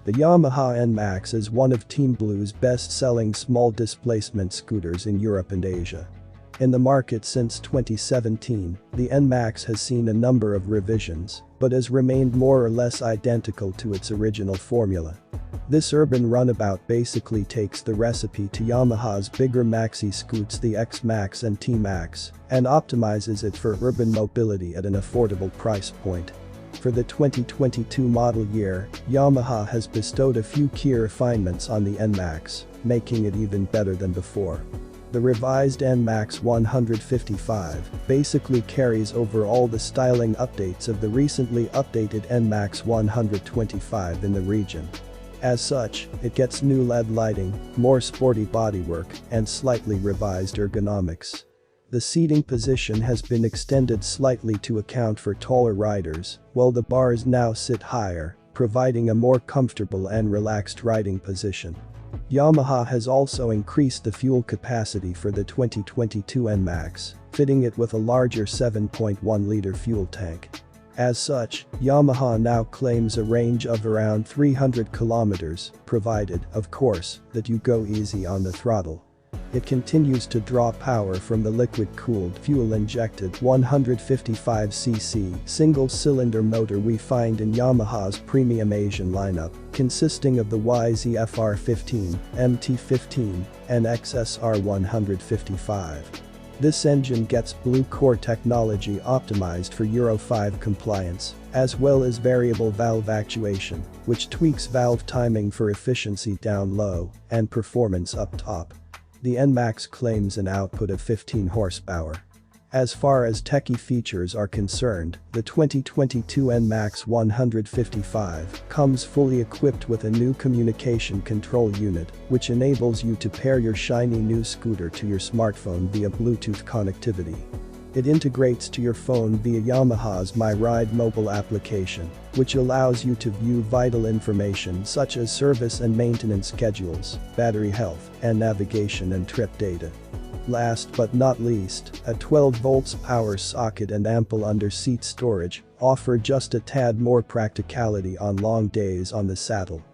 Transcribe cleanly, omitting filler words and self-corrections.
The Yamaha Nmax is one of Team Blue's best-selling small displacement scooters in Europe and Asia. In the market since 2017, the Nmax has seen a number of revisions, but has remained more or less identical to its original formula. This urban runabout basically takes the recipe to Yamaha's bigger maxi scoots, the xmax and t-max, and optimizes it for urban mobility at an affordable price point. For the 2022 model year, Yamaha has bestowed a few key refinements on the Nmax, making it even better than before. The revised Nmax 155 basically carries over all the styling updates of the recently updated Nmax 125 in the region. As such, it gets new LED lighting, more sporty bodywork, and slightly revised ergonomics. The seating position has been extended slightly to account for taller riders, while the bars now sit higher, providing a more comfortable and relaxed riding position. Yamaha has also increased the fuel capacity for the 2022 Nmax, fitting it with a larger 7.1-liter fuel tank. As such, Yamaha now claims a range of around 300 kilometers, provided, of course, that you go easy on the throttle. It continues to draw power from the liquid-cooled, fuel-injected 155cc single-cylinder motor we find in Yamaha's premium Asian lineup, consisting of the YZF-R15, MT15, and XSR155. This engine gets Blue Core technology optimized for Euro 5 compliance, as well as variable valve actuation, which tweaks valve timing for efficiency down low and performance up top. The Nmax claims an output of 15 horsepower. As far as techie features are concerned, the 2022 Nmax 155 comes fully equipped with a new communication control unit, which enables you to pair your shiny new scooter to your smartphone via Bluetooth connectivity. It integrates to your phone via Yamaha's My Ride mobile application, which allows you to view vital information such as service and maintenance schedules, battery health, and navigation and trip data. Last but not least, a 12 volts power socket and ample under-seat storage offer just a tad more practicality on long days on the saddle.